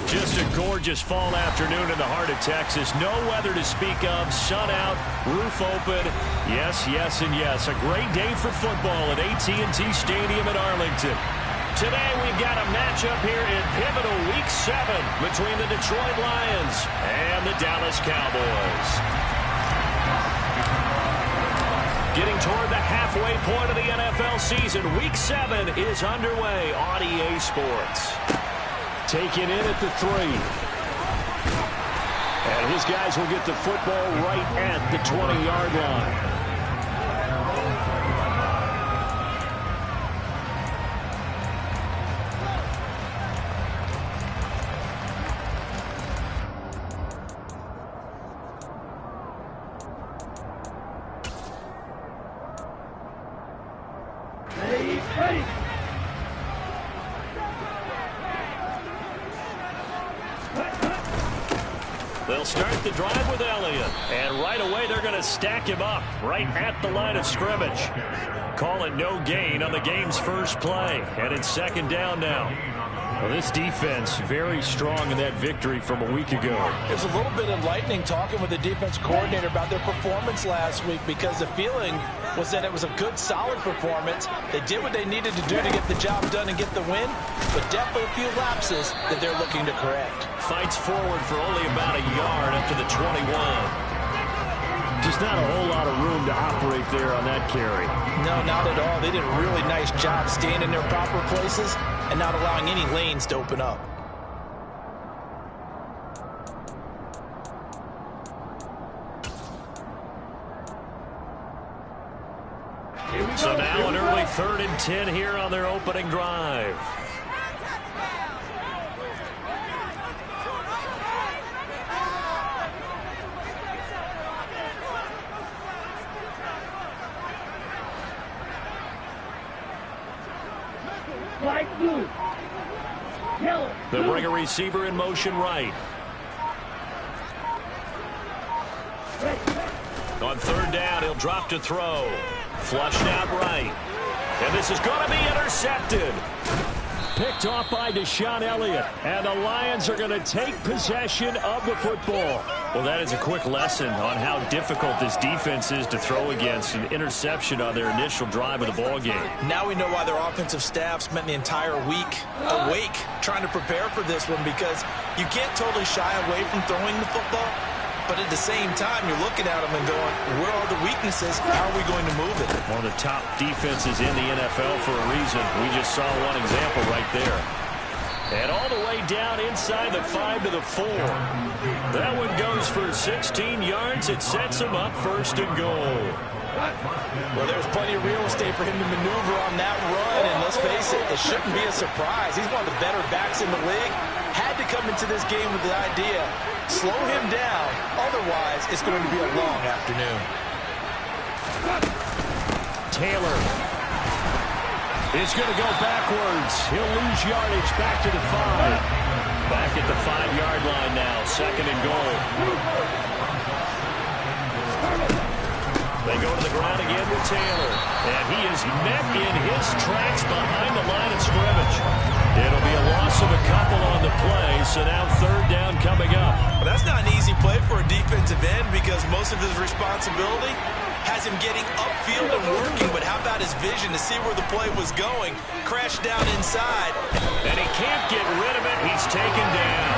Just a gorgeous fall afternoon in the heart of Texas. No weather to speak of. Sun out, roof open. Yes, yes, and yes. A great day for football at AT&T Stadium in Arlington. Today we've got a matchup here in pivotal Week 7 between the Detroit Lions and the Dallas Cowboys. Getting toward the halfway point of the NFL season, Week 7 is underway on EA Sports. Taken in at the 3. And his guys will get the football right at the 20-yard line. Ready. They'll start the drive with Elliott. And right away, they're going to stack him up right at the line of scrimmage. Call it no gain on the game's first play. And it's second down now. Well, this defense very strong in that victory from a week ago. It was a little bit enlightening talking with the defense coordinator about their performance last week, because the feeling was that it was a good, solid performance. They did what they needed to do to get the job done and get the win, but definitely a few lapses that they're looking to correct. Fights forward for only about a yard up to the 21. Just not a whole lot of room to operate there on that carry. No, not at all. They did a really nice job staying in their proper places and not allowing any lanes to open up. So now an early 3rd and 10 here on their opening drive. They'll bring a receiver in motion right. On 3rd down, he'll drop to throw. Flushed out right. And this is going to be intercepted. Picked off by Deshaun Elliott. And the Lions are going to take possession of the football. Well, that is a quick lesson on how difficult this defense is to throw against. An interception on their initial drive of the ball game. Now we know why their offensive staff spent the entire week awake trying to prepare for this one, because you can't totally shy away from throwing the football. But at the same time, you're looking at them and going, where are the weaknesses? How are we going to move it? One of the top defenses in the NFL for a reason. We just saw one example right there. And all the way down inside the 5 to the 4. That one goes for 16 yards. It sets him up 1st and goal. Well, there's plenty of real estate for him to maneuver on that run. And let's face it, it shouldn't be a surprise. He's one of the better backs in the league. Had to come into this game with the idea, slow him down. Otherwise, it's going to be a long afternoon. Taylor is going to go backwards. He'll lose yardage back to the 5. Back at the 5-yard line now. 2nd and goal. They go to the ground again with Taylor. And he is met in his tracks behind the line of scrimmage. It'll be a loss of a couple on the play. So now 3rd down coming up. Well, that's not an easy play for a defensive end, because most of his responsibility has him getting upfield and working. But how about his vision to see where the play was going? Crashed down inside. And he can't get rid of it. He's taken down.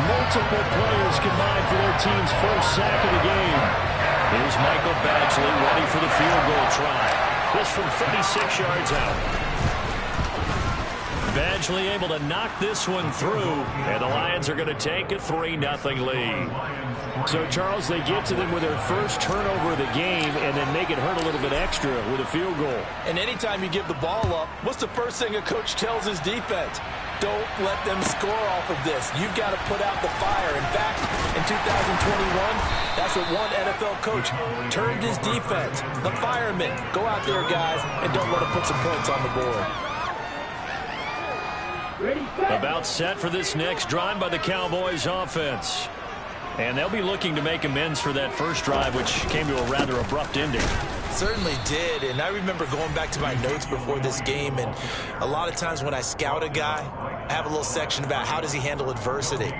Multiple players combined for their team's first sack of the game. Here's Michael Badgley ready for the field goal try. This from 36 yards out. Badgley able to knock this one through, and the Lions are going to take a 3-0 lead. So, Charles, they get to them with their first turnover of the game and then make it hurt a little bit extra with a field goal. And anytime you give the ball up, what's the first thing a coach tells his defense? Don't let them score off of this. You've got to put out the fire. In fact, in 2021, that's what one NFL coach termed his defense. The firemen. Go out there, guys, and don't let them put some points on the board. About set for this next drive by the Cowboys offense. And they'll be looking to make amends for that first drive, which came to a rather abrupt ending. Certainly did, and I remember going back to my notes before this game, and a lot of times when I scout a guy, I have a little section about how does he handle adversity.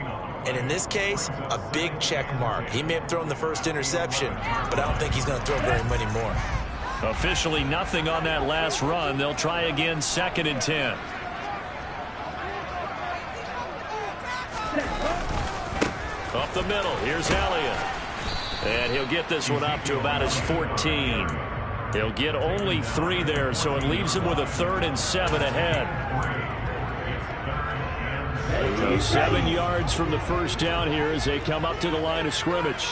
And in this case, a big check mark. He may have thrown the first interception, but I don't think he's going to throw very many more. Officially nothing on that last run. They'll try again, 2nd and 10. Up the middle, here's Elliott. And he'll get this one up to about his 14. He'll get only 3 there, so it leaves him with a 3rd and 7 ahead. So 7 yards from the first down here as they come up to the line of scrimmage.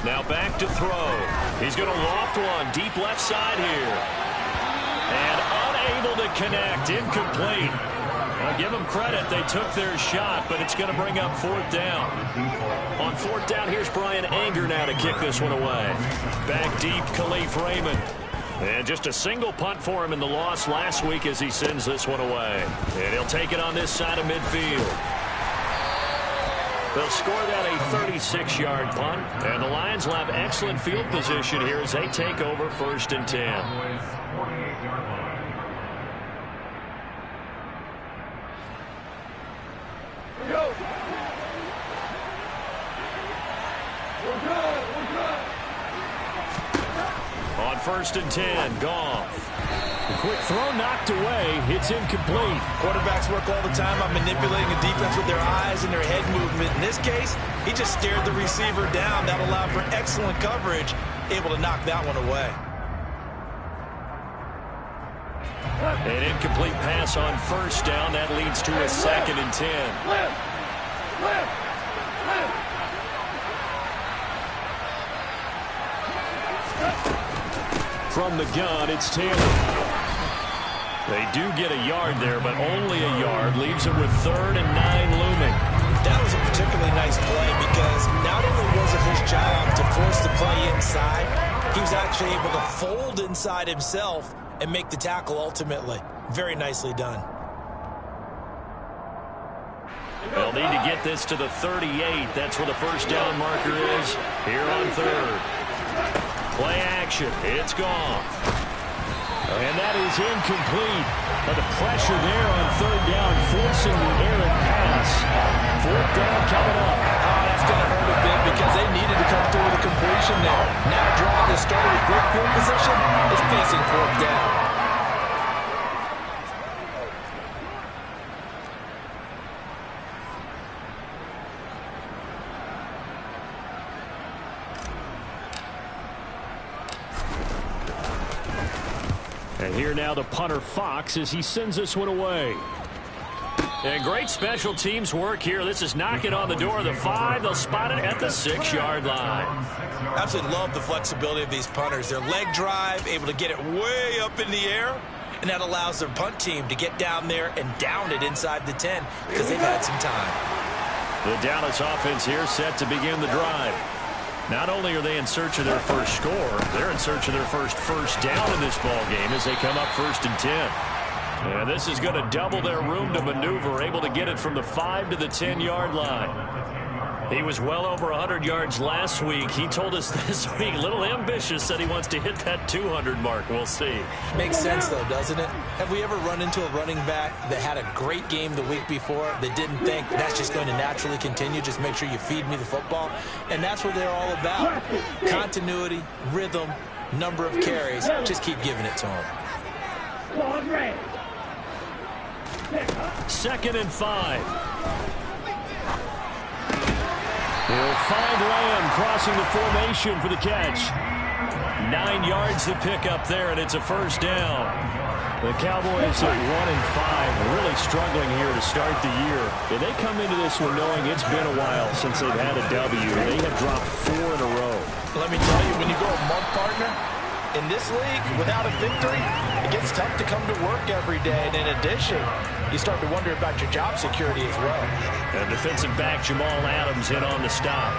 Now back to throw. He's going to loft one deep left side here. And unable to connect, incomplete. Now give them credit, they took their shot, but it's going to bring up 4th down. On 4th down, here's Brian Anger now to kick this one away. Back deep, Khalif Raymond. And just a single punt for him in the loss last week as he sends this one away. And he'll take it on this side of midfield. They'll score that a 36-yard punt. And the Lions will have excellent field position here as they take over 1st and 10. On 1st and 10, Goff. The quick throw knocked away. It's incomplete. Quarterbacks work all the time on manipulating a defense with their eyes and their head movement. In this case, he just stared the receiver down. That allowed for excellent coverage, able to knock that one away. An incomplete pass on 1st down. That leads to a 2nd and 10. From the gun, it's Taylor. They do get a yard there, but only a yard. Leaves him with 3rd and 9 looming. That was a particularly nice play because not only was it his job to force the play inside, he was actually able to fold inside himself and make the tackle ultimately. Very nicely done. They'll need to get this to the 38. That's where the 1st down marker is here on 3rd. Play action. It's gone. And that is incomplete. But the pressure there on 3rd down, forcing the errant pass. 4th down coming up. Oh, that's going to hurt a bit because they needed to come through with a completion there. Now drive that started with great field position is facing 4th down. And here now the punter Fox as he sends this one away. And great special teams work here. This is knocking on the door of the 5. They'll spot it at the 6-yard line. Absolutely love the flexibility of these punters. Their leg drive, able to get it way up in the air, and that allows their punt team to get down there and down it inside the 10 because they've had some time. The Dallas offense here set to begin the drive. Not only are they in search of their first score, they're in search of their first down in this ball game as they come up 1st and 10. And this is going to double their room to maneuver, able to get it from the 5 to the 10-yard line. He was well over 100 yards last week. He told us this week, a little ambitious, said he wants to hit that 200 mark. We'll see. Makes sense, though, doesn't it? Have we ever run into a running back that had a great game the week before that didn't think that's just going to naturally continue? Just make sure you feed me the football. And that's what they're all about. Continuity, rhythm, number of carries. Just keep giving it to them. 2nd and 5. He'll find Lamb crossing the formation for the catch. 9 yards to pick up there, and it's a 1st down. The Cowboys at 1-5, really struggling here to start the year. And they come into this one knowing it's been a while since they've had a W. They have dropped 4 in a row. Let me tell you, when you go a month partner, in this league, without a victory, it gets tough to come to work every day. And in addition, you start to wonder about your job security as well. And defensive back Jamal Adams in on the stop.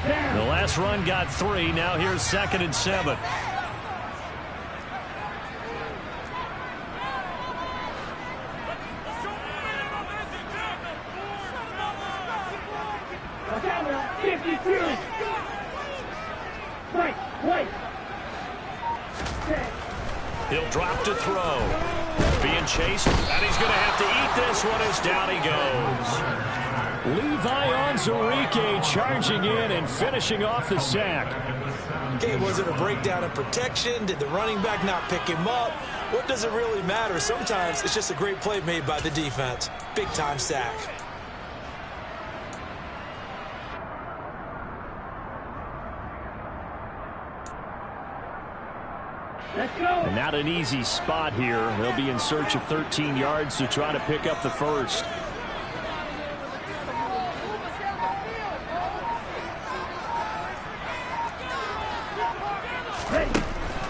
The last run got 3. Now here's 2nd and 7. He'll drop to throw. Being chased, and he's going to have to eat this one as down he goes. Levi Onwuzurike charging in and finishing off the sack. Okay, was it a breakdown in protection? Did the running back not pick him up? What does it really matter? Sometimes it's just a great play made by the defense. Big-time sack. And not an easy spot here. They'll be in search of 13 yards to try to pick up the first.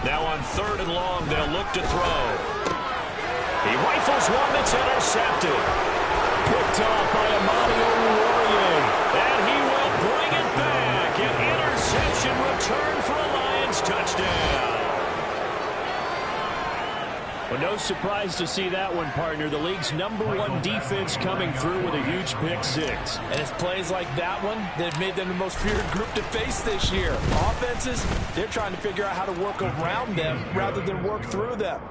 Now on 3rd and long, they'll look to throw. He rifles one that's intercepted. Picked off by Amani Oruwariye. And he will bring it back. An interception return for a Lions touchdown. Well, no surprise to see that one, partner. The league's #1 defense coming through with a huge pick six. And it's plays like that one that have made them the most feared group to face this year. Offenses, they're trying to figure out how to work around them rather than work through them.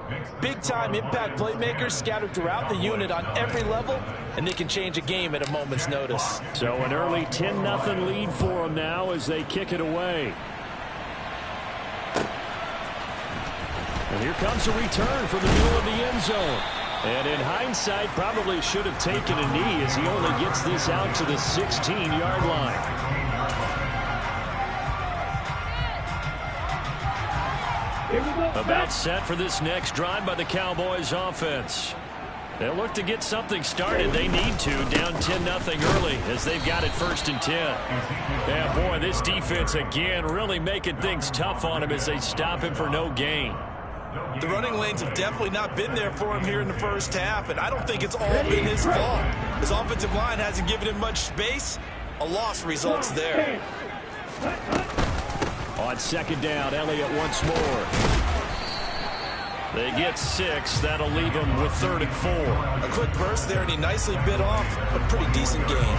Big-time impact playmakers scattered throughout the unit on every level, and they can change a game at a moment's notice. So an early 10-0 lead for them now as they kick it away. And here comes a return from the middle of the end zone. And in hindsight, probably should have taken a knee as he only gets this out to the 16-yard line. About set for this next drive by the Cowboys offense. They'll look to get something started. They need to, down 10-0 early as they've got it 1st and 10. Yeah, boy, this defense again really making things tough on him as they stop him for no gain. The running lanes have definitely not been there for him here in the first half, and I don't think it's all been his fault. His offensive line hasn't given him much space. A loss results there. On 2nd down, Elliott once more. They get 6. That'll leave them with 3rd and 4. A quick burst there, and he nicely bit off a pretty decent gain.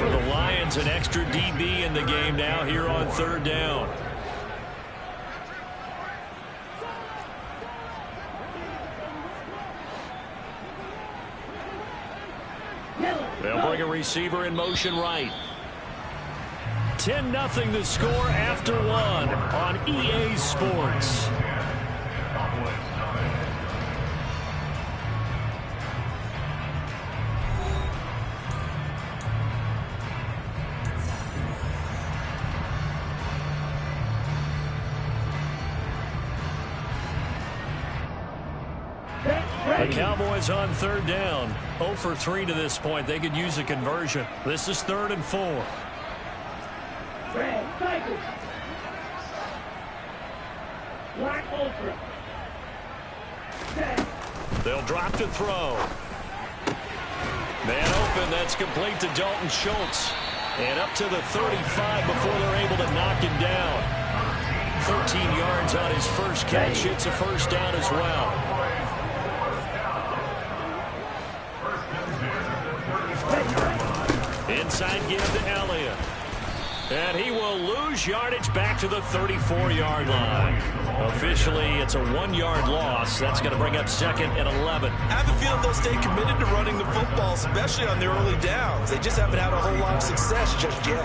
For the Lions, an extra DB in the game now here on 3rd down. They'll bring a receiver in motion right. 10-0 the score after 1 on EA Sports. The Cowboys on 3rd down. 0 for 3 to this point. They could use a conversion. This is 3rd and 4. They'll drop to throw. Man open. That's complete to Dalton Schultz. And up to the 35 before they're able to knock him down. 13 yards on his first catch. It's a 1st down as well. Inside give to Elliott. And he will lose yardage back to the 34-yard line. Officially, it's a 1-yard loss. That's going to bring up 2nd and 11. I have a feeling they'll stay committed to running the football, especially on their early downs. They just haven't had a whole lot of success just yet.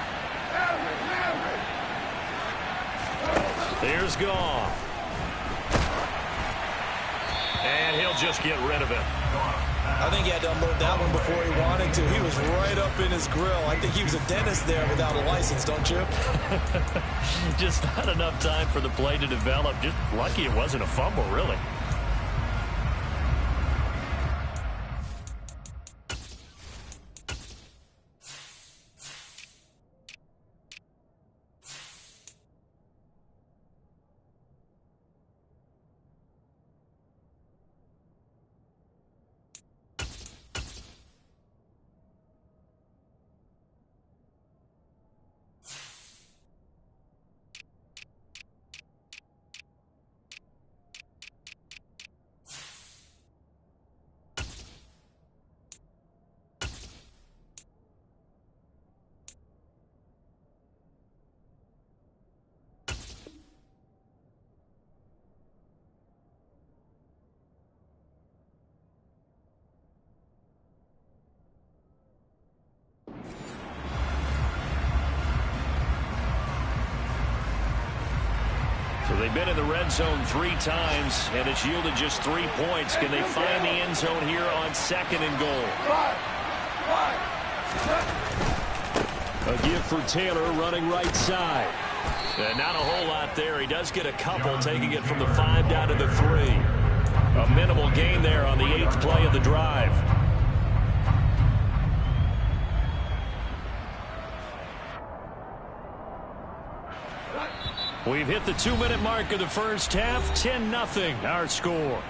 Here's Goff. And he'll just get rid of it. I think he had to unload that one before he wanted to. He was right up in his grill. I think he was a dentist there without a license, don't you? Just not enough time for the play to develop. Just lucky it wasn't a fumble, really. So they've been in the red zone 3 times, and it's yielded just 3 points. Can they find the end zone here on 2nd and goal? A give for Taylor running right side. And not a whole lot there. He does get a couple, taking it from the 5 down to the 3. A minimal gain there on the 8th play of the drive. We've hit the 2-minute mark of the first half. 10-0 our score.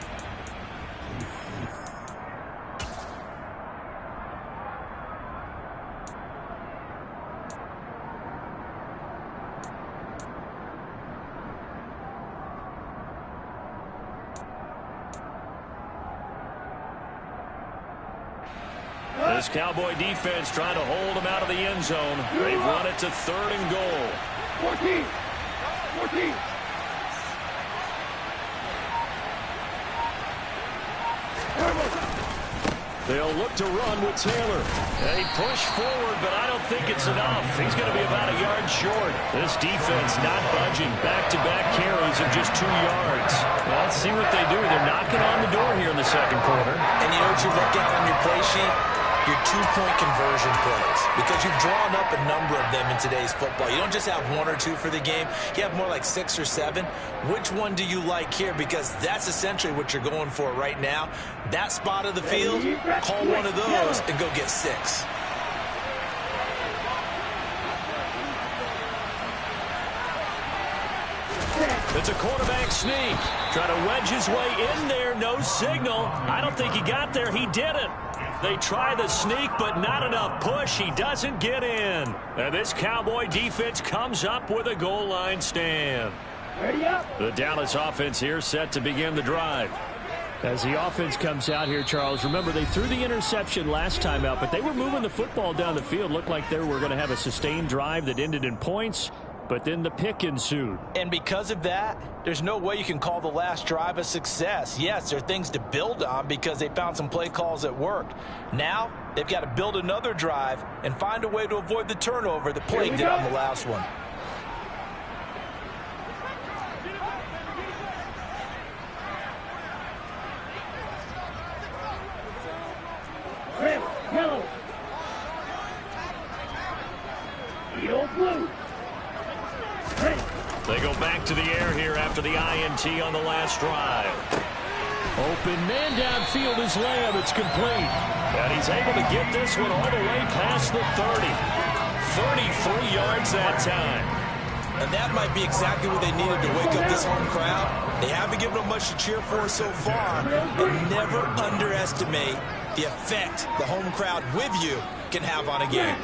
This Cowboy defense trying to hold him out of the end zone. They've run it to 3rd and goal. 14. They'll look to run with Taylor. They push forward, but I don't think it's enough. He's going to be about a yard short. This defense not budging. Back-to-back carries of just 2 yards. Well, let's see what they do. They're knocking on the door here in the 2nd quarter. And you know what you look at on your play sheet? Your 2-point conversion plays, because you've drawn up a number of them in today's football. You don't just have 1 or 2 for the game. You have more like 6 or 7. Which one do you like here? Because that's essentially what you're going for right now. That spot of the field, call one of those and go get 6. It's a quarterback sneak. Trying to wedge his way in there. No signal. I don't think he got there. He didn't. They try the sneak, but not enough push. He doesn't get in. And this Cowboy defense comes up with a goal line stand. Ready up. The Dallas offense here set to begin the drive. As the offense comes out here, Charles, remember they threw the interception last time out, but they were moving the football down the field. Looked like they were going to have a sustained drive that ended in points. But then the pick ensued. And because of that, there's no way you can call the last drive a success. Yes, there are things to build on because they found some play calls that worked. Now, they've got to build another drive and find a way to avoid the turnover that plagued it on the last one. Red, yellow. Yellow, blue. They go back to the air here after the INT on the last drive. Open man downfield is Lamb. It's complete. And he's able to get this one all the way past the 30. 33 yards that time. And that might be exactly what they needed to wake up this home crowd. They haven't given them much to cheer for so far. And never underestimate the effect the home crowd with you can have on a game.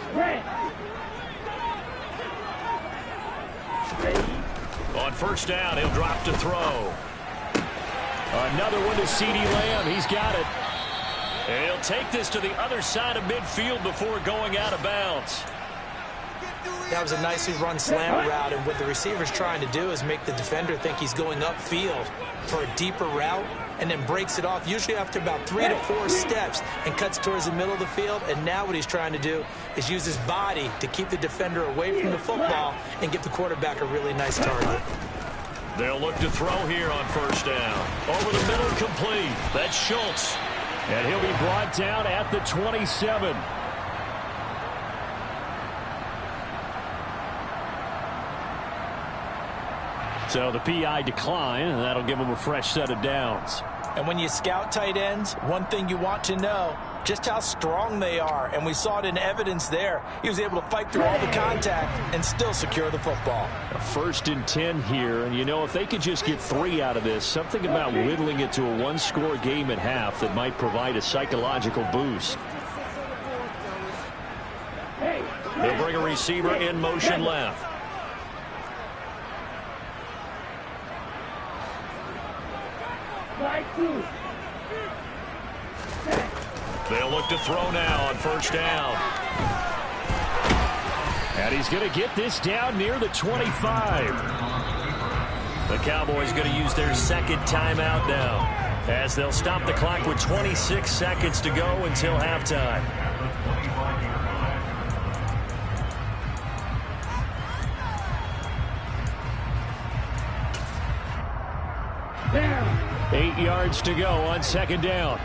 On first down, he'll drop to throw. Another one to C.D. Lamb. He's got it. And he'll take this to the other side of midfield before going out of bounds. That was a nicely run slant route, and what the receiver's trying to do is make the defender think he's going upfield for a deeper route, and then breaks it off, usually after about 3 to 4 steps, and cuts towards the middle of the field. And now what he's trying to do is use his body to keep the defender away from the football and give the quarterback a really nice target. They'll look to throw here on first down. Over the middle, complete. That's Schultz. And he'll be brought down at the 27. So the PI decline, and that'll give him a fresh set of downs. And when you scout tight ends, one thing you want to know, just how strong they are. And we saw it in evidence there. He was able to fight through all the contact and still secure the football. A 1st and 10 here. And, you know, if they could just get 3 out of this, something about whittling it to a one-score game at half that might provide a psychological boost. They'll bring a receiver in motion left. They'll look to throw now on first down. And he's going to get this down near the 25. The Cowboys going to use their second timeout now, as they'll stop the clock with 26 seconds to go until halftime. Down. 8 yards to go on second down.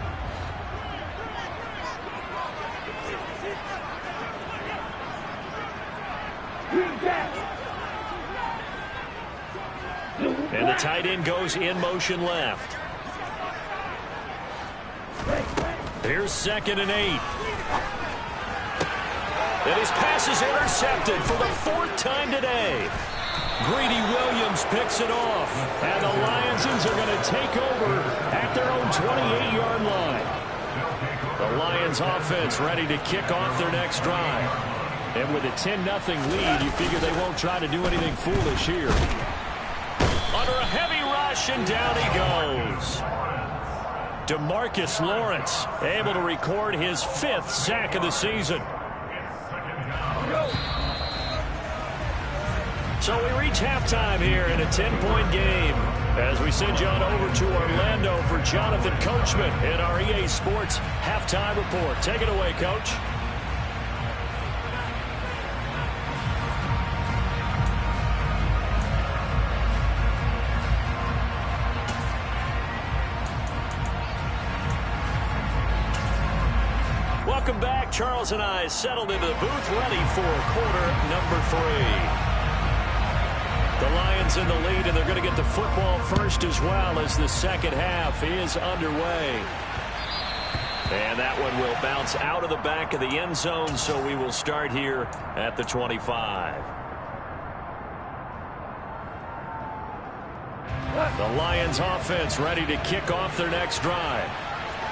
And the tight end goes in motion left. Here's 2nd and 8. And his pass is intercepted for the 4th time today. Greedy Williams picks it off. And the Lions are going to take over at their own 28-yard line. The Lions offense ready to kick off their next drive. And with a 10-0 lead, you figure they won't try to do anything foolish here. Under a heavy rush, and down he goes. DeMarcus Lawrence able to record his 5th sack of the season. So we reach halftime here in a 10-point game as we send you on over to Orlando for Jonathan Coachman in our EA Sports halftime report. Take it away, Coach. Welcome back. Charles and I settled into the booth, ready for quarter number 3. The Lions in the lead, and they're going to get the football first as well as the second half is underway. And that one will bounce out of the back of the end zone, so we will start here at the 25. The Lions offense ready to kick off their next drive.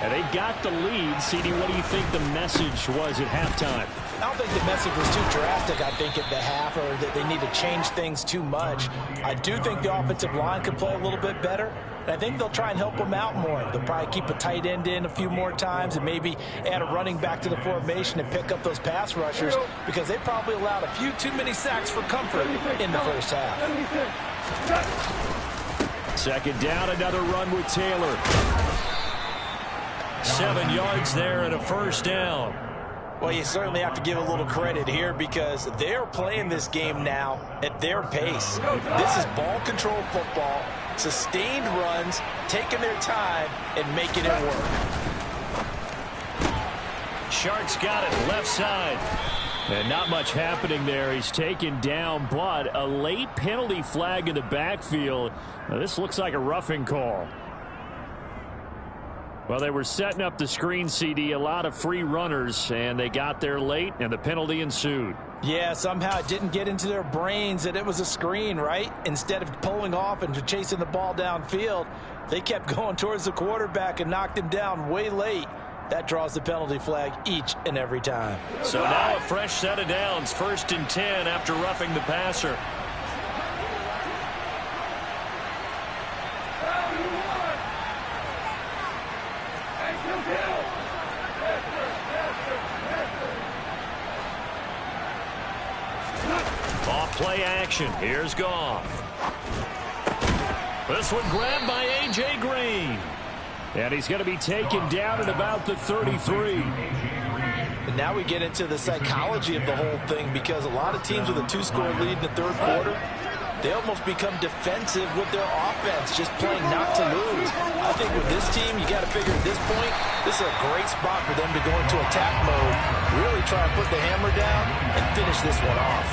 And they've got the lead. CD, what do you think the message was at halftime? I don't think the message was too drastic, I think, at the half, or that they need to change things too much. I do think the offensive line could play a little bit better, and I think they'll try and help them out more. They'll probably keep a tight end in a few more times and maybe add a running back to the formation and pick up those pass rushers, because they probably allowed a few too many sacks for comfort in the first half. 2nd down, another run with Taylor. 7 yards there and a first down. Well, you certainly have to give a little credit here, because they're playing this game now at their pace. This is ball control football, sustained runs, taking their time and making it work. Sharks got it left side. And not much happening there. He's taken down, but a late penalty flag in the backfield. Now, this looks like a roughing call. Well, they were setting up the screen, CD, a lot of free runners, and they got there late, and the penalty ensued. Yeah, somehow it didn't get into their brains that it was a screen, right? Instead of pulling off and chasing the ball downfield, they kept going towards the quarterback and knocked him down way late. That draws the penalty flag each and every time. So now a fresh set of downs, 1st and 10 after roughing the passer. Off-play action. Here's Goff. This one grabbed by A.J. Green. And he's going to be taken down at about the 33. And now we get into the psychology of the whole thing, because a lot of teams with a 2-score lead in the 3rd quarter, they almost become defensive with their offense, just playing not to lose. I think with this team, you got to figure at this point, this is a great spot for them to go into attack mode, really try and put the hammer down and finish this one off.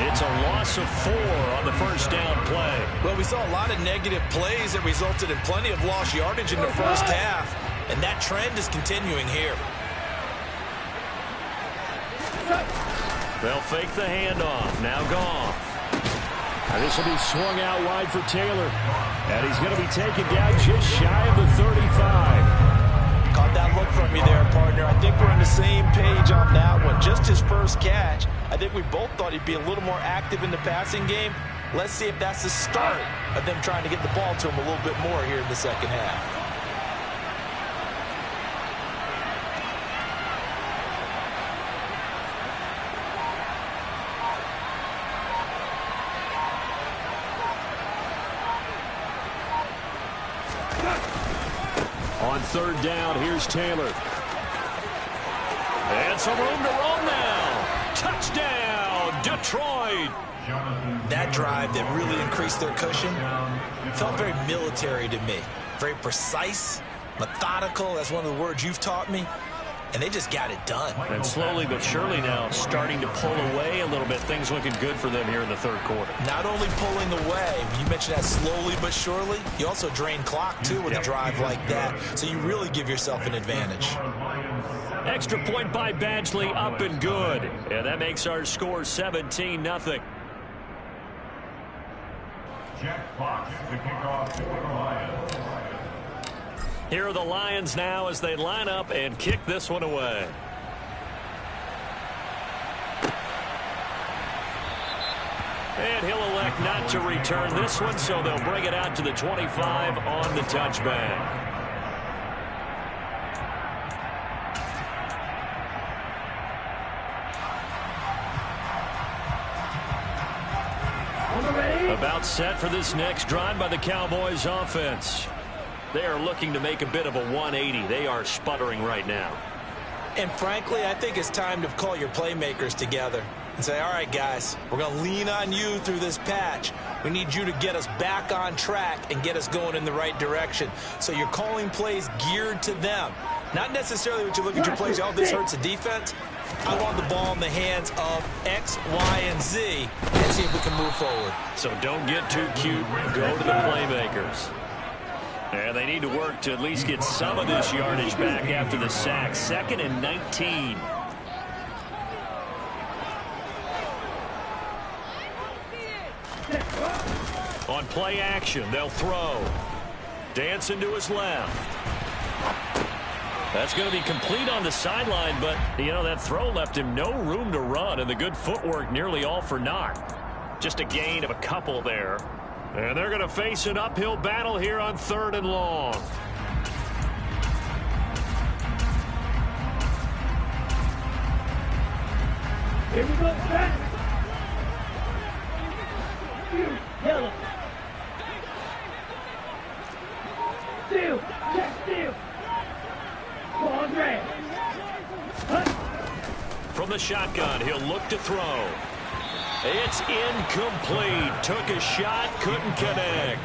It's a loss of 4 on the first down play. Well, we saw a lot of negative plays that resulted in plenty of lost yardage in the first half, and that trend is continuing here. They'll fake the handoff. Now Goff. And this will be swung out wide for Taylor. And he's going to be taken down just shy of the 35. Caught that look from you there, partner. I think we're on the same page on that one. Just his first catch. I think we both thought he'd be a little more active in the passing game. Let's see if that's the start of them trying to get the ball to him a little bit more here in the second half. On third down, here's Taylor. And some room to roam now. Touchdown, Detroit. That drive that really increased their cushion felt very military to me. Very precise, methodical. That's one of the words you've taught me. And they just got it done. And slowly but surely now starting to pull away a little bit. Things looking good for them here in the third quarter. Not only pulling away, you mentioned that slowly but surely, you also drain clock too with a drive like that. So you really give yourself an advantage. Extra point by Badgley, up and good. And that makes our score 17-0. Jack Fox to kick off for the Lions. Here are the Lions now as they line up and kick this one away. And he'll elect not to return this one, so they'll bring it out to the 25 on the touchback. About set for this next drive by the Cowboys offense. They are looking to make a bit of a 180. They are sputtering right now. And frankly, I think it's time to call your playmakers together and say, all right, guys, we're going to lean on you through this patch. We need you to get us back on track and get us going in the right direction. So you're calling plays geared to them. Not necessarily what you look at your plays, oh, this hurts the defense. I want the ball in the hands of X, Y, and Z and see if we can move forward. So don't get too cute. Go to the playmakers. And they need to work to at least get some of this yardage back after the sack. 2nd and 19. On play action, they'll throw. Dancing to his left. That's going to be complete on the sideline, but, you know, that throw left him no room to run, and the good footwork nearly all for naught. Just a gain of a couple there. And they're going to face an uphill battle here on 3rd and long. Here we go, back. Yellow. Steal. Check steal. Ball grab. From the shotgun, he'll look to throw. It's incomplete. Took a shot, couldn't connect.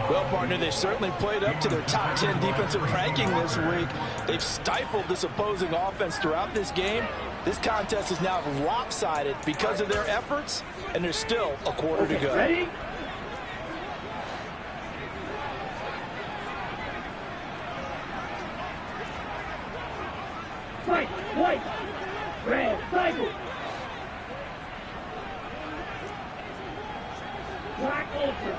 Well, partner, they certainly played up to their top 10 defensive ranking this week. They've stifled this opposing offense throughout this game. This contest is now lopsided because of their efforts, and there's still a quarter to go. Ready? Fight, white, red, cycle. Black ultra.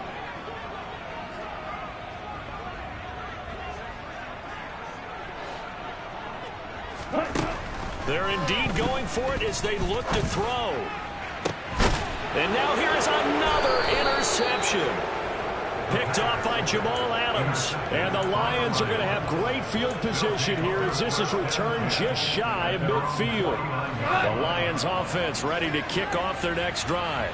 They're indeed going for it as they look to throw. And now here's another interception. Picked off by Jamal Adams. And the Lions are going to have great field position here as this is returned just shy of midfield. The Lions offense ready to kick off their next drive.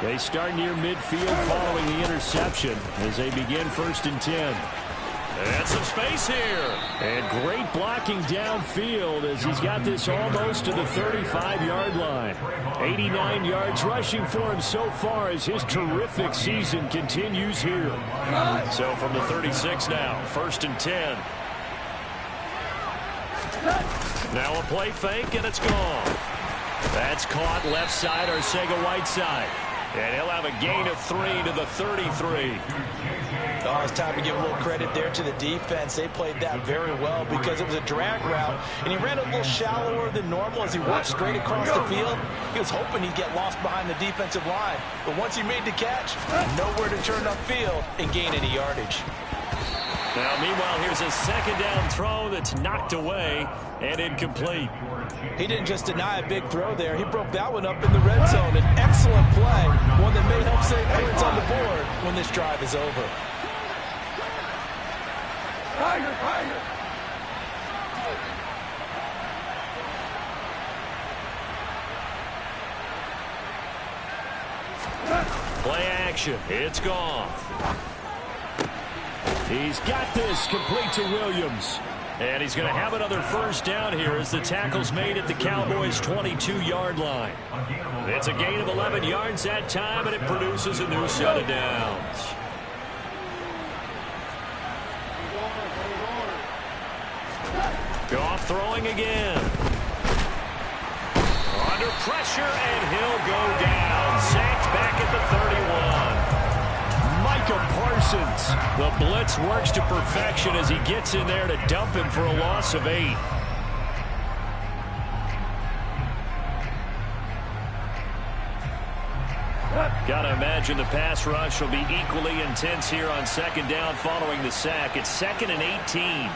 They start near midfield following the interception as they begin 1st and 10. And some space here. And great blocking downfield as he's got this almost to the 35-yard line. 89 yards rushing for him so far as his terrific season continues here. So from the 36 now, 1st and 10. Now a play fake, and it's gone. That's caught left side, Arcega-Whiteside. And he'll have a gain of 3 to the 33. Oh, it's time to give a little credit there to the defense. They played that very well because it was a drag route, and he ran a little shallower than normal as he worked straight across the field. He was hoping he'd get lost behind the defensive line, but once he made the catch, nowhere to turn upfield and gain any yardage. Now, meanwhile, here's a 2nd down throw that's knocked away and incomplete. He didn't just deny a big throw there. He broke that one up in the red zone. An excellent play, one that may help save points on the board when this drive is over. Play action. It's gone. He's got this complete to Williams. And he's going to have another 1st down here as the tackle's made at the Cowboys' 22-yard line. It's a gain of 11 yards that time, and it produces a new set of downs. Goff throwing again. Under pressure, and he'll go down. Sacked back at the 31. Micah Parsons. The blitz works to perfection as he gets in there to dump him for a loss of 8. Gotta imagine the pass rush will be equally intense here on 2nd down following the sack. It's 2nd and 18.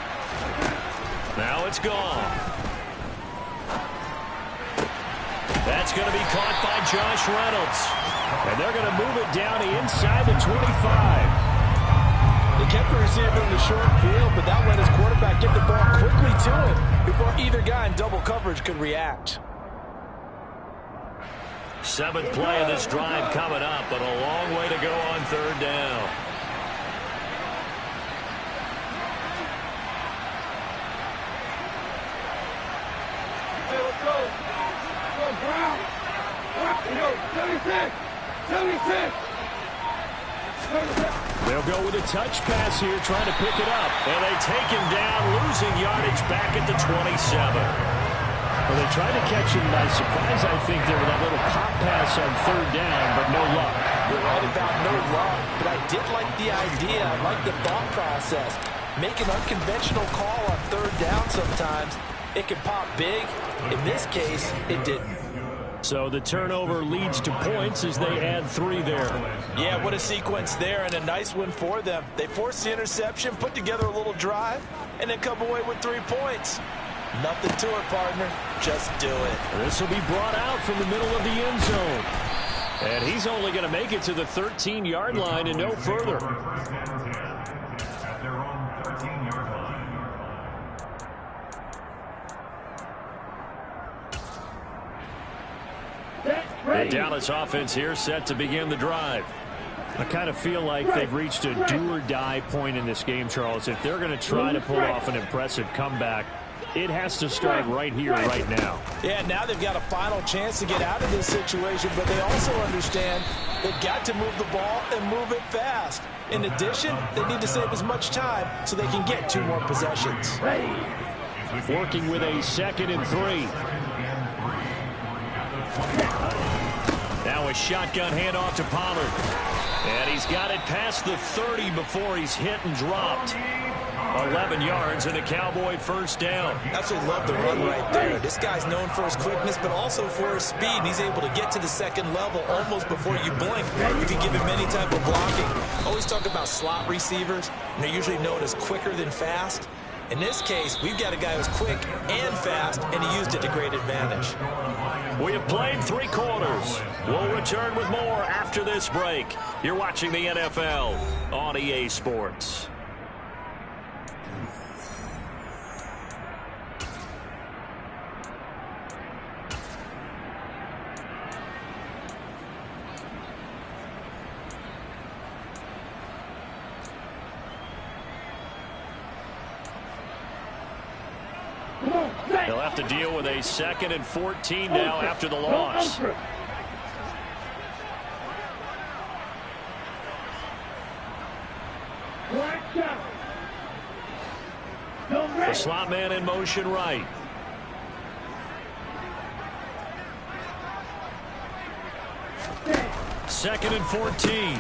Now it's gone. That's going to be caught by Josh Reynolds. And they're going to move it down inside the 25. They kept the receiver in the short field, but that let his quarterback get the ball quickly to him before either guy in double coverage could react. 7th play of this drive coming up, but a long way to go on 3rd down. They'll go with a touch pass here, trying to pick it up. And they take him down, losing yardage back at the 27. Well, they tried to catch him by surprise, I think, there with that little pop pass on 3rd down, but no luck. You're right about no luck, but I did like the idea. I like the thought process. Make an unconventional call on 3rd down sometimes. It can pop big. In this case, it didn't. So the turnover leads to points as they add 3 there. Yeah, what a sequence there, and a nice one for them. They forced the interception, put together a little drive, and then come away with 3 points. Nothing to it, partner. Just do it. This will be brought out from the middle of the end zone. And he's only going to make it to the 13-yard line and no further. At their own 13-yard line. The Dallas offense here set to begin the drive. I kind of feel like they've reached a do-or-die point in this game, Charles. If they're going to try to pull off an impressive comeback, it has to start right here, right now. Yeah, now they've got a final chance to get out of this situation, but they also understand they've got to move the ball and move it fast. In addition, they need to save as much time so they can get 2 more possessions. Working with a 2nd and 3. Now a shotgun handoff to Pollard. And he's got it past the 30 before he's hit and dropped. 11 yards and a Cowboy 1st down. Absolutely love the run right there. This guy's known for his quickness, but also for his speed. And he's able to get to the 2nd level almost before you blink if you give him any type of blocking. Always talk about slot receivers, and they're usually known as quicker than fast. In this case, we've got a guy who's quick and fast, and he used it to great advantage. We have played 3 quarters. We'll return with more after this break. You're watching the NFL on EA Sports. They'll have to deal with a 2nd and 14 now after the loss. The slot man in motion right. Second and 14.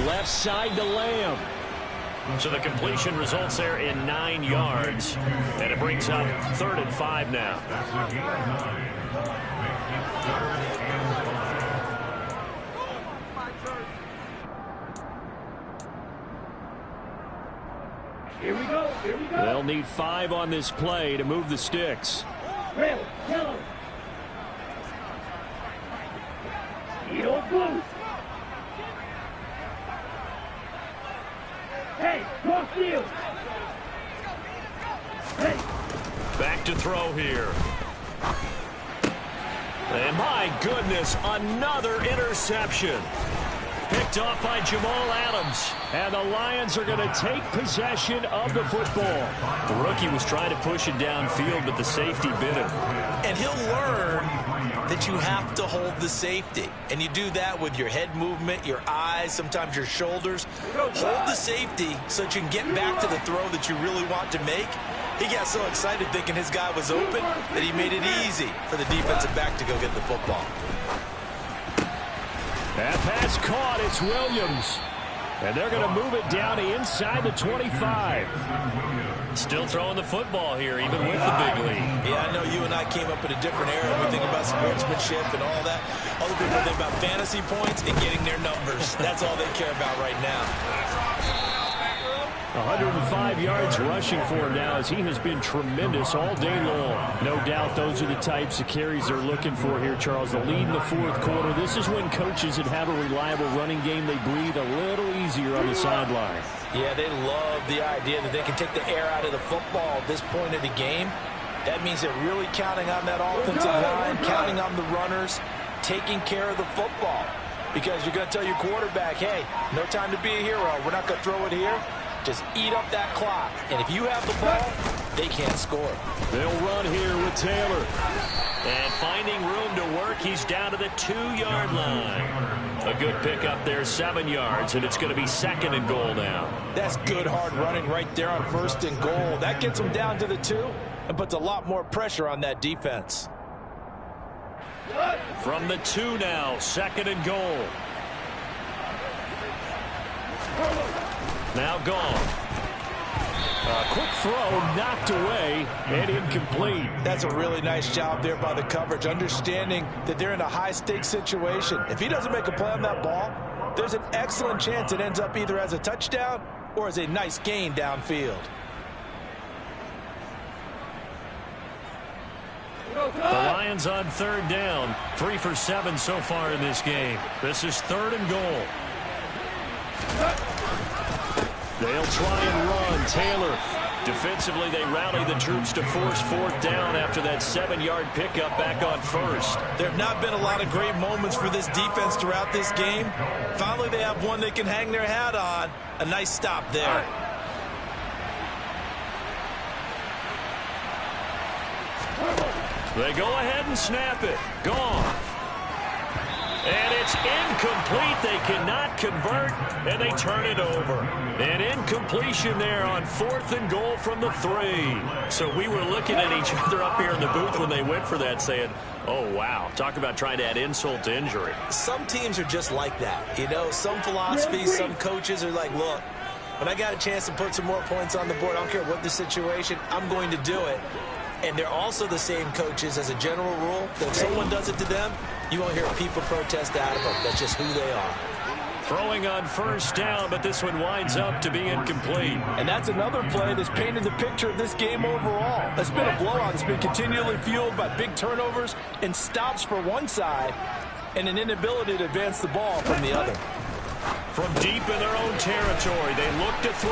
Left side to Lamb. So the completion results there in 9 yards. And it brings up 3rd and 5 now. Here we go. Here we go. They'll need 5 on this play to move the sticks. Red, yellow. Yellow, blue. Hey, cross field. Hey. Back to throw here. And my goodness, another interception. Picked off by Jamal Adams. And the Lions are going to take possession of the football. The rookie was trying to push it downfield, but the safety bit him. And he'll learn that you have to hold the safety. And you do that with your head movement, your eyes, sometimes your shoulders. Hold the safety so that you can get back to the throw that you really want to make. He got so excited thinking his guy was open that he made it easy for the defensive back to go get the football. That pass caught. It's Williams. And they're going to move it down to inside the 25. Still throwing the football here, even with the big lead. Yeah, I know you and I came up in a different era when we think about sportsmanship and all that. Other people think about fantasy points and getting their numbers. That's all they care about right now. 105 yards rushing for him now as he has been tremendous all day long. No doubt those are the types of carries they're looking for here, Charles. The lead in the 4th quarter. This is when coaches that have a reliable running game, they breathe a little easier on the sideline. Yeah, they love the idea that they can take the air out of the football at this point of the game. That means they're really counting on that offensive line, counting on the runners, taking care of the football. Because you're going to tell your quarterback, hey, no time to be a hero. We're not going to throw it here. Just eat up that clock. And if you have the ball, they can't score. They'll run here with Taylor. And finding room to work, he's down to the 2-yard line. A good pickup there, 7 yards, and it's going to be 2nd and goal now. That's good hard running right there on 1st and goal. That gets them down to the 2 and puts a lot more pressure on that defense. From the 2 now, 2nd and goal. Now gone. A quick throw knocked away and incomplete. That's a really nice job there by the coverage, understanding that they're in a high-stakes situation. If he doesn't make a play on that ball, there's an excellent chance it ends up either as a touchdown or as a nice gain downfield. The Lions on 3rd down. 3 for 7 so far in this game. This is 3rd and goal. They'll try and run. Taylor. Defensively, they rally the troops to force 4th down after that 7-yard pickup back on 1st. There have not been a lot of great moments for this defense throughout this game. Finally, they have one they can hang their hat on. A nice stop there. They go ahead and snap it. Gone. And it's incomplete. They cannot convert, and they turn it over. An incompletion there on 4th and goal from the 3. So we were looking at each other up here in the booth when they went for that, saying, oh, wow, talk about trying to add insult to injury. Some teams are just like that. You know, some philosophies, some coaches are like, look, when I got a chance to put some more points on the board, I don't care what the situation, I'm going to do it. And they're also the same coaches as a general rule that if someone does it to them, you won't hear people protest out of them. That's just who they are. Throwing on 1st down, but this one winds up to be incomplete. And that's another play that's painted the picture of this game overall. It's been a blowout. It's been continually fueled by big turnovers and stops for one side and an inability to advance the ball from the other. From deep in their own territory, they look to throw.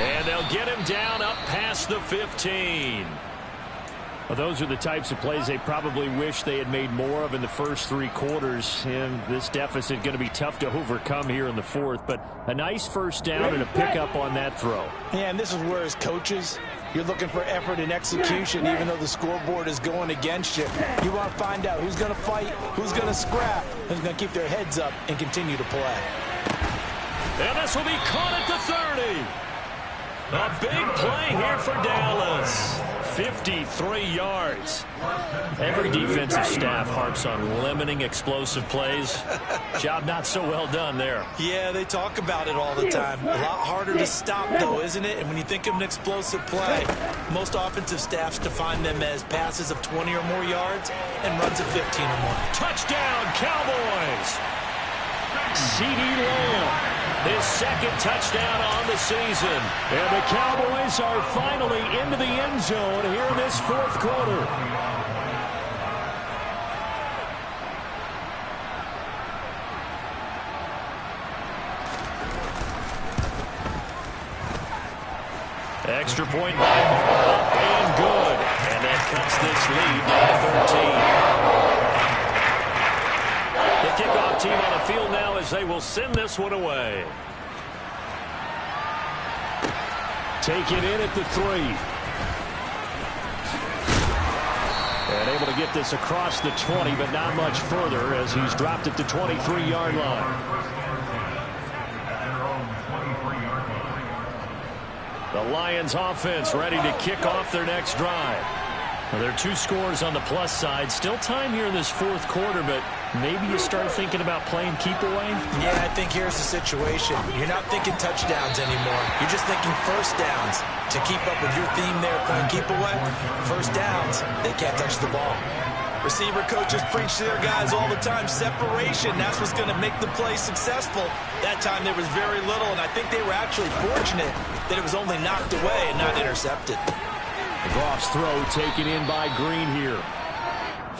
And they'll get him down up past the 15. Well, those are the types of plays they probably wish they had made more of in the first 3 quarters. And this deficit going to be tough to overcome here in the fourth. But a nice first down and a pickup on that throw. Yeah, and this is where as coaches, you're looking for effort and execution, even though the scoreboard is going against you. You want to find out who's going to fight, who's going to scrap, who's going to keep their heads up and continue to play. And this will be caught at the 30. A big play here for Dallas. 53 yards. Every defensive staff harps on limiting explosive plays. Job not so well done there. Yeah, they talk about it all the time. A lot harder to stop, though, isn't it? And when you think of an explosive play, most offensive staffs define them as passes of 20 or more yards and runs of 15 or more. Touchdown, Cowboys! C.D. Lamb, his second touchdown on the season. And the Cowboys are finally into the end zone here in this fourth quarter. Extra point by Moore, up and good. And that cuts this lead down to 13. The kickoff team on the field now as they will send this one away. Take it in at the 3. And able to get this across the 20, but not much further as he's dropped at the 23-yard line. The Lions offense ready to kick off their next drive. Well, there are 2 scores on the plus side. Still time here in this fourth quarter, but maybe you start thinking about playing keep away? Yeah, I think here's the situation. You're not thinking touchdowns anymore. You're just thinking first downs. To keep up with your theme there, playing keep away, first downs, they can't touch the ball. Receiver coaches preach to their guys all the time. Separation, that's what's going to make the play successful. That time there was very little, and I think they were actually fortunate that it was only knocked away and not intercepted. Goff's throw taken in by Green here.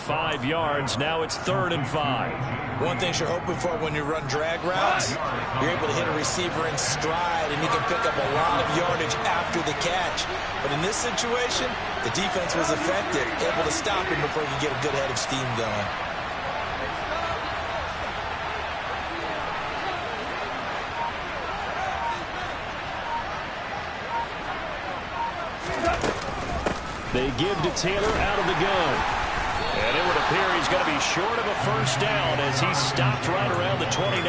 5 yards. Now it's 3rd and 5. One thing you're hoping for when you run drag routes, you're able to hit a receiver in stride, and you can pick up a lot of yardage after the catch. But in this situation, the defense was effective, able to stop him before he could get a good head of steam going. They give to Taylor out of the gun. And it would appear he's going to be short of a first down as he stopped right around the 29.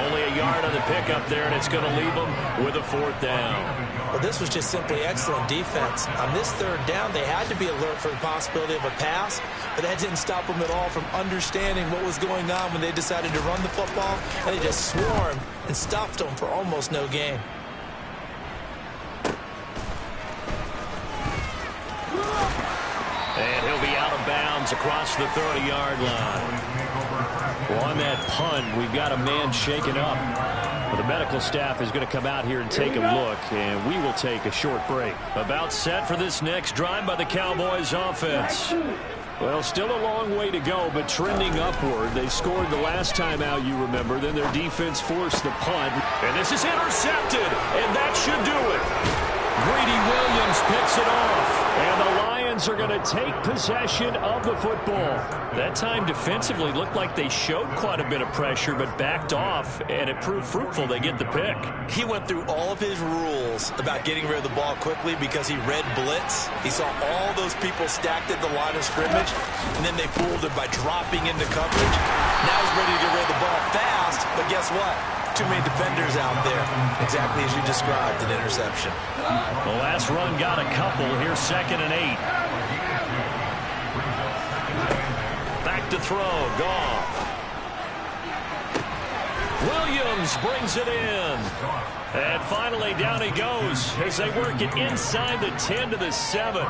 Only a yard on the pickup there, and it's going to leave him with a 4th down. Well, this was just simply excellent defense. On this 3rd down, they had to be alert for the possibility of a pass, but that didn't stop them at all from understanding what was going on when they decided to run the football, and they just swarmed and stopped them for almost no gain. And he'll be out of bounds across the 30-yard line. Well, on that punt, we've got a man shaken up. Well, the medical staff is going to come out here and take a look, and we will take a short break. About set for this next drive by the Cowboys offense. Well, still a long way to go, but trending upward. They scored the last time out, you remember. Then their defense forced the punt. And this is intercepted, and that should do it. Greedy Williams picks it off. And the Lions are going to take possession of the football. That time defensively looked like they showed quite a bit of pressure, but backed off, and it proved fruitful. They get the pick. He went through all of his rules about getting rid of the ball quickly because he read blitz. He saw all those people stacked at the line of scrimmage, and then they fooled him by dropping into coverage. Now he's ready to get rid of the ball fast, but guess what? Too many defenders out there. Exactly as you described, an interception. The last run got a couple. Here's 2nd and 8. Back to throw. Goff. Williams brings it in. And finally down he goes as they work it inside the 10 to the 7.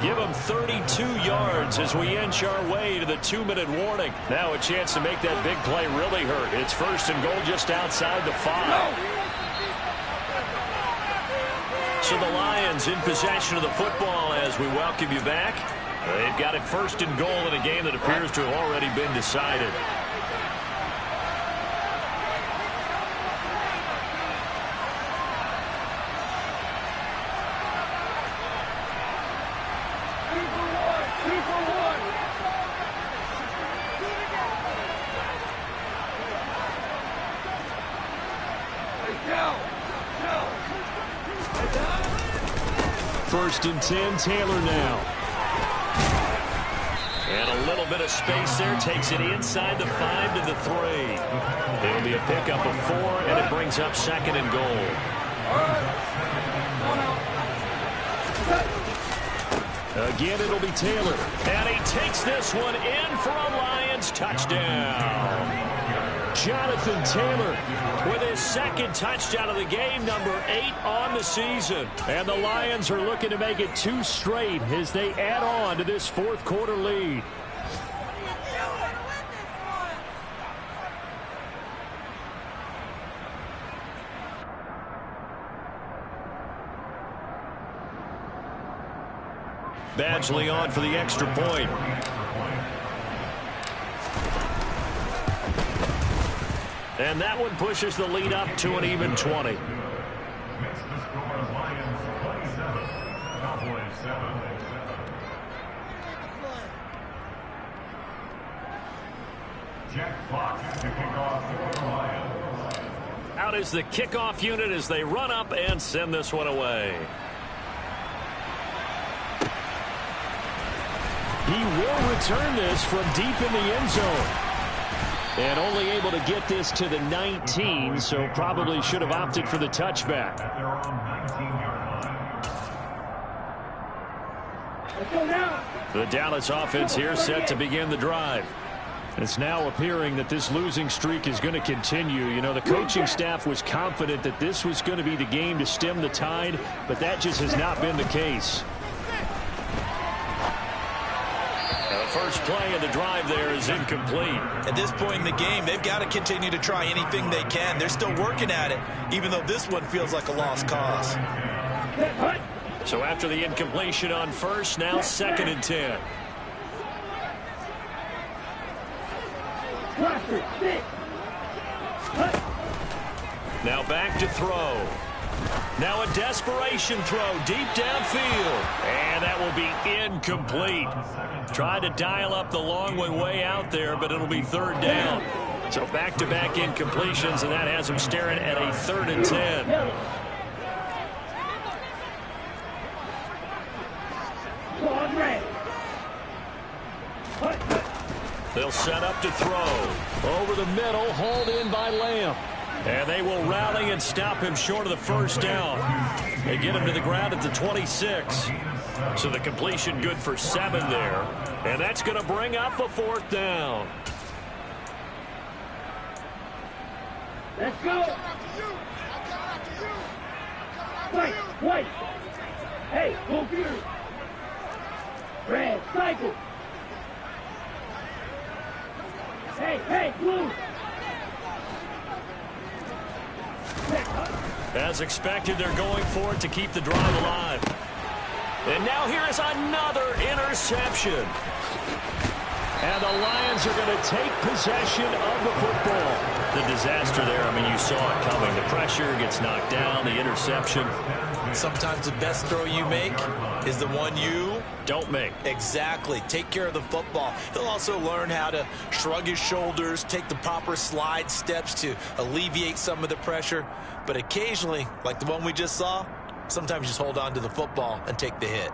Give him 32 yards as we inch our way to the 2-minute warning. Now a chance to make that big play really hurt. It's 1st and goal just outside the 5. So the Lions in possession of the football as we welcome you back. They've got it 1st and goal in a game that appears to have already been decided. first and 10, Taylor now. And a little bit of space there. Takes it inside the 5 to the 3. It'll be a pickup of 4, and it brings up second and goal. Again, it'll be Taylor. And he takes this one in for a Lions touchdown. Jonathan Taylor with his second touchdown of the game, number 8 on the season. And the Lions are looking to make it 2 straight as they add on to this fourth quarter lead. Badgley on for the extra point. And that one pushes the lead up to an even 20. Makes the score Lions 27, Cowboys 7. Jack Fox to kick off the Lions. Out is the kickoff unit as they run up and send this one away. He will return this from deep in the end zone. And only able to get this to the 19, so probably should have opted for the touchback. At their own 19-yard line. Let's go now. The Dallas offense here set to begin the drive. It's now appearing that this losing streak is going to continue. You know, the coaching staff was confident that this was going to be the game to stem the tide, but that just has not been the case. First play of the drive there is incomplete. At this point in the game, they've got to continue to try anything they can. They're still working at it, even though this one feels like a lost cause. So after the incompletion on first, now second and 10. Now back to throw. Now a desperation throw deep downfield. And that will be incomplete. Tried to dial up the long way out there, but it'll be third down. So back-to-back incompletions, and that has him staring at a 3rd and 10. They'll set up to throw. Over the middle, hauled in by Lamb. And they will rally and stop him short of the first down. They get him to the ground at the 26. So the completion good for 7 there. And that's going to bring up a 4th down. Let's go. White. Hey, go here. Red, cycle. Hey, blue. As expected, they're going for it to keep the drive alive. And now here is another interception. And the Lions are going to take possession of the football. The disaster there, I mean, you saw it coming. The pressure gets knocked down, the interception. Sometimes the best throw you make is the one you don't make. Exactly. Take care of the football. He'll also learn how to shrug his shoulders, take the proper slide steps to alleviate some of the pressure. But occasionally, like the one we just saw, sometimes just hold on to the football and take the hit.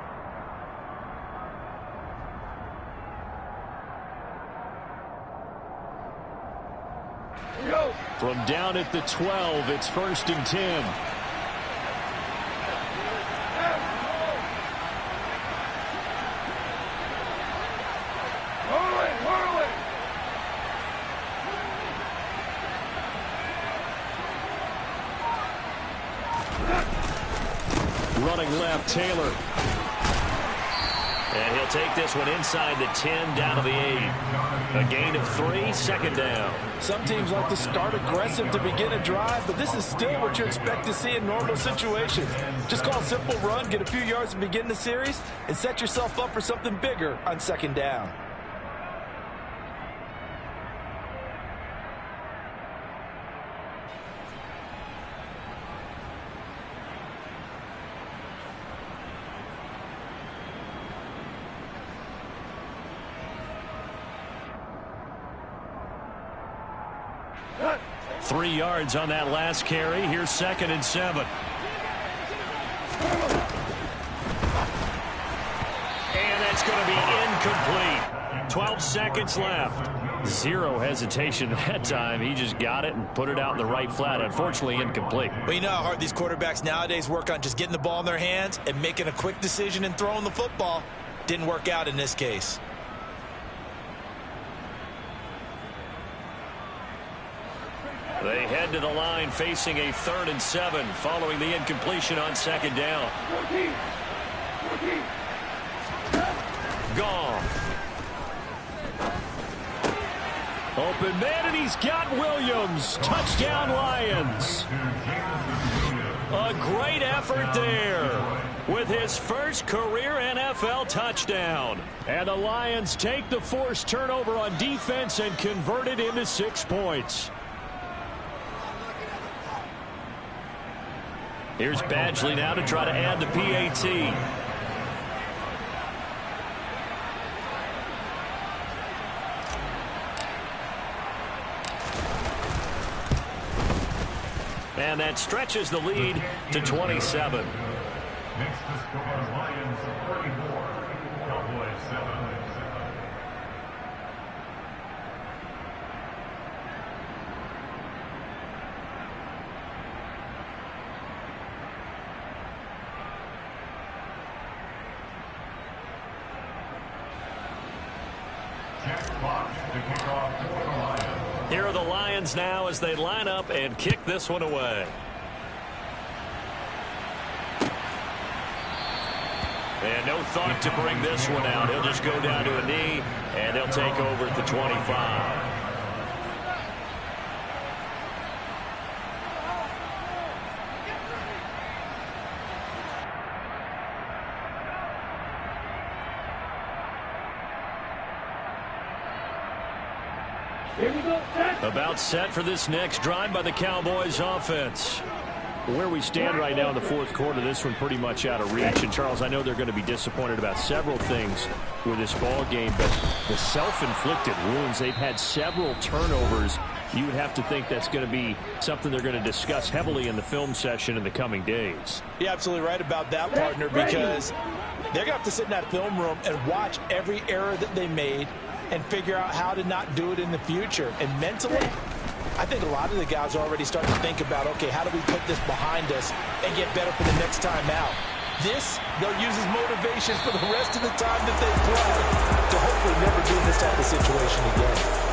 From down at the 12, it's 1st and 10. Running left, Taylor. And he'll take this one inside the 10, down to the 8. A gain of 3, 2nd down. Some teams like to start aggressive to begin a drive, but this is still what you expect to see in normal situations. Just call a simple run, get a few yards to begin the series, and set yourself up for something bigger on 2nd down. Three yards on that last carry. Here's 2nd and 7. going to be incomplete. 12 seconds left. Zero hesitation that time. He just got it and put it out in the right flat. Unfortunately, incomplete. Well, you know how hard these quarterbacks nowadays work on just getting the ball in their hands and making a quick decision and throwing the football. Didn't work out in this case. They head to the line facing a 3rd and 7 following the incompletion on 2nd down. 14. Gone. Open man, and he's got Williams. Touchdown, Lions. A great effort there with his first career NFL touchdown. And the Lions take the forced turnover on defense and convert it into 6 points. Here's Badgley now to try to add the PAT. And that stretches the lead to 27. Next to score, Lions 34, Cowboys 7. Jack Fox to kick off for the Lions. Here are the Lions now as they line up and kick this one away. And no thought to bring this one out. He'll just go down to a knee, and he'll take over at the 25. Here we go. About set for this next drive by the Cowboys offense. Where we stand right now in the 4th quarter, this one pretty much out of reach. And, Charles, I know they're going to be disappointed about several things with this ball game, but the self-inflicted wounds, they've had several turnovers. You would have to think that's going to be something they're going to discuss heavily in the film session in the coming days. You're absolutely right about that, partner, because they're going to have to sit in that film room and watch every error that they made and figure out how to not do it in the future. And mentally, I think a lot of the guys are already starting to think about, okay, how do we put this behind us and get better for the next time out? This, they'll use as motivation for the rest of the time that they play to hopefully never be in this type of situation again.